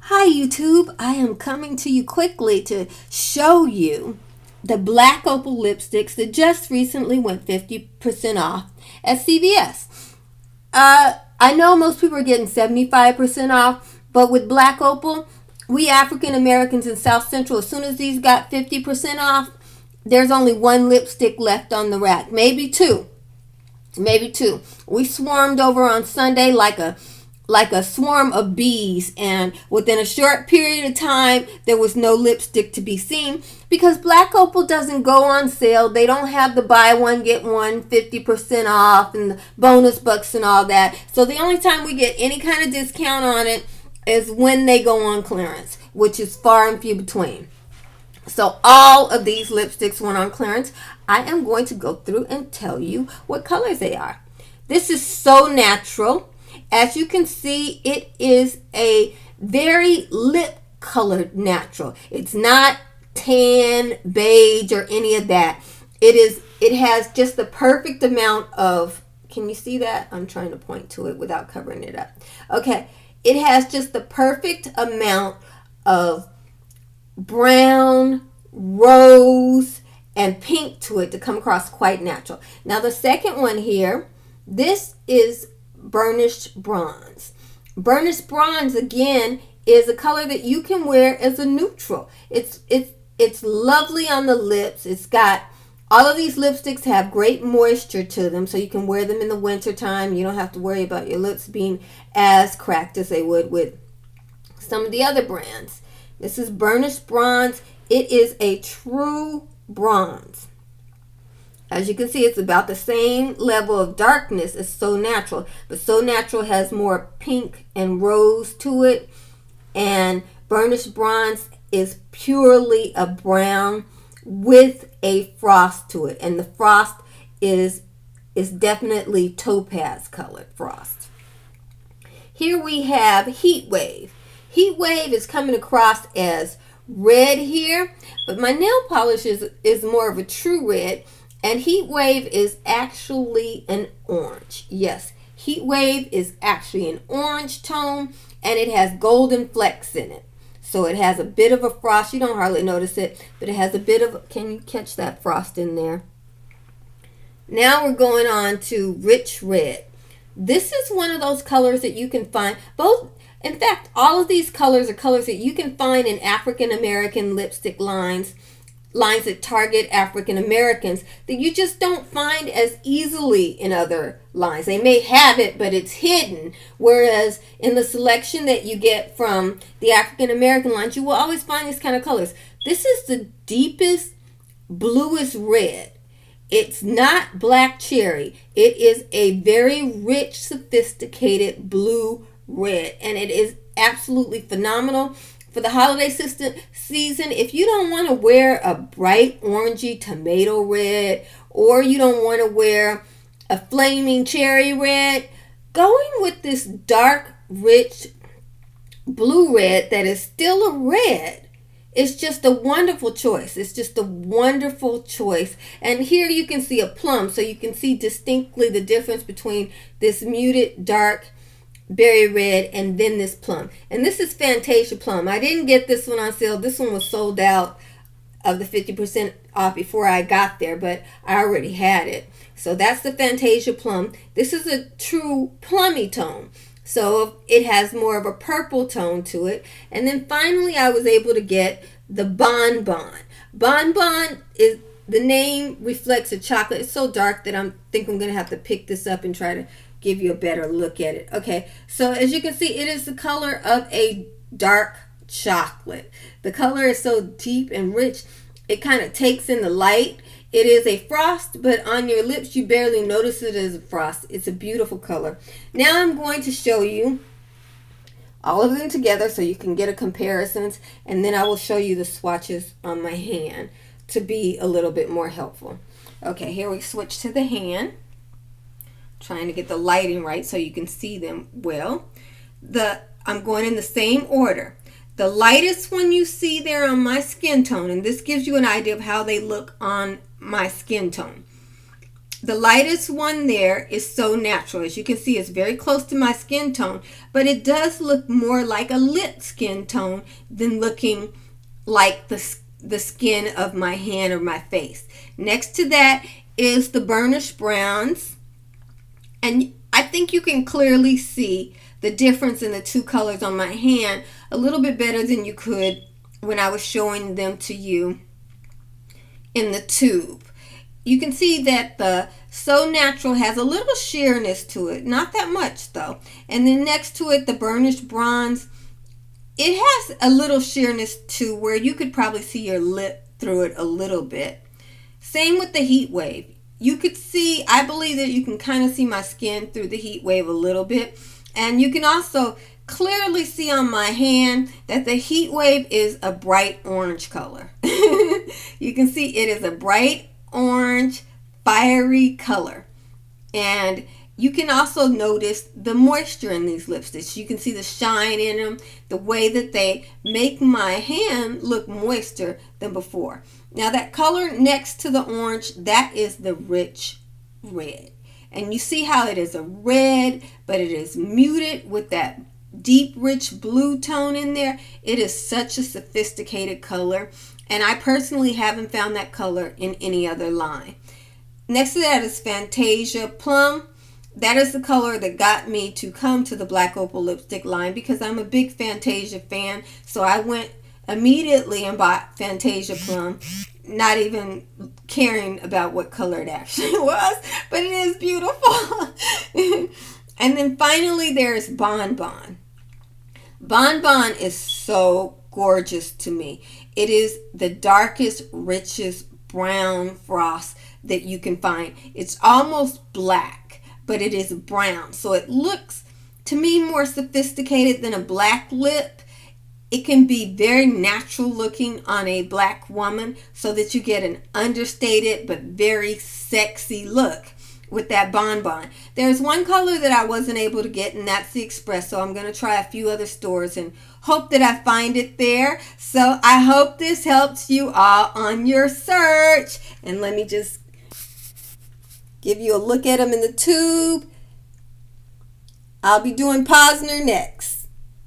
Hi YouTube, I am coming to you quickly to show you the black opal lipsticks that just recently went 50% off at CVS. I know most people are getting 75% off, but with black opal, we African Americans in South Central, as soon as these got 50% off, there's only one lipstick left on the rack, maybe two. Maybe two. We swarmed over on Sunday like a swarm of bees, and within a short period of time there was no lipstick to be seen because black opal doesn't go on sale. They don't have the buy one get one 50% off and the bonus bucks and all that. So the only time we get any kind of discount on it is when they go on clearance, which is far and few between. So all of these lipsticks went on clearance. I am going to go through and tell you what colors they are. This is so natural. As you can see, it is a very lip colored natural. It's not tan, beige, or any of that. It has just the perfect amount of, can you see that? I'm trying to point to it without covering it up. Okay. It has just the perfect amount of brown, rose, and pink to it to come across quite natural. Now the second one here, this is burnished bronze. Burnished bronze again is a color that you can wear as a neutral. It's lovely on the lips. It's got all of these lipsticks have great moisture to them, so you can wear them in the winter time. You don't have to worry about your lips being as cracked as they would with some of the other brands. This is burnished bronze. It is a true bronze. As you can see, it's about the same level of darkness as So Natural, but So Natural has more pink and rose to it, and burnished bronze is purely a brown with a frost to it, and the frost is definitely topaz colored frost. Here we have Heat Wave. Heat Wave is coming across as red here, but my nail polish is more of a true red, and Heat Wave is actually an orange. Yes, Heat Wave is actually an orange tone, and it has golden flecks in it. So it has a bit of a frost. You don't hardly notice it, but it has a bit of, can you catch that frost in there? Now we're going on to Rich Red. This is one of those colors that you can find both. In fact, all of these colors are colors that you can find in African American lipstick lines that target African Americans that you just don't find as easily in other lines. They may have it, but it's hidden. Whereas in the selection that you get from the African American lines, you will always find these kind of colors. This is the deepest, bluest red. It's not black cherry. It is a very rich, sophisticated blue red, and it is absolutely phenomenal for the holiday season. If you don't want to wear a bright orangey tomato red, or you don't want to wear a flaming cherry red, going with this dark, rich blue red that is still a red, it's just a wonderful choice. It's just a wonderful choice. And here you can see a plum, so you can see distinctly the difference between this muted dark berry red and then this plum. And this is Fantasia Plum. I didn't get this one on sale. This one was sold out of the 50% off before I got there, but I already had it. So that's the Fantasia Plum. This is a true plummy tone. So it has more of a purple tone to it. And then finally I was able to get the Bon Bon. Bon Bon is, the name reflects a chocolate. It's so dark that I think I'm going to have to pick this up and try to give you a better look at it. Okay, so as you can see, it is the color of a dark chocolate. The color is so deep and rich, it kind of takes in the light. It is a frost, but on your lips you barely notice it as a frost. It's a beautiful color. Now I'm going to show you all of them together so you can get a comparison, and then I will show you the swatches on my hand to be a little bit more helpful. Okay, here we switch to the hand. Trying to get the lighting right so you can see them well. I'm going in the same order. The lightest one you see there on my skin tone, and this gives you an idea of how they look on my skin tone. The lightest one there is So Natural. As you can see, it's very close to my skin tone, but it does look more like a lit skin tone than looking like the skin of my hand or my face. Next to that is the Burnished Browns, and I think you can clearly see the difference in the two colors on my hand a little bit better than you could when I was showing them to you in the tube. You can see that the So Natural has a little sheerness to it, not that much though. And then next to it, the Burnished Bronze, it has a little sheerness too, where you could probably see your lip through it a little bit. Same with the Heat Wave. You could see, I believe that you can kind of see my skin through the Heat Wave a little bit. And you can also clearly see on my hand that the Heat Wave is a bright orange color. You can see it is a bright orange, fiery color. And you can also notice the moisture in these lipsticks. You can see the shine in them, the way that they make my hand look moister than before. Now that color next to the orange, that is the rich red. And you see how it is a red, but it is muted with that deep, rich blue tone in there. It is such a sophisticated color. And I personally haven't found that color in any other line. Next to that is Fantasia Plum. That is the color that got me to come to the Black Opal lipstick line because I'm a big Fantasia fan. So I went immediately and bought Fantasia Plum, not even caring about what color it actually was, but it is beautiful. And then finally there's Bon Bon. Bon Bon is so gorgeous to me. It is the darkest, richest brown frost that you can find. It's almost black, but it is brown. So it looks, to me, more sophisticated than a black lip. It can be very natural looking on a black woman so that you get an understated but very sexy look with that Bon Bon. There's one color that I wasn't able to get, and that's the Express. So I'm going to try a few other stores and hope that I find it there. So I hope this helps you all on your search. And let me just give you a look at them in the tube. I'll be doing Posner next.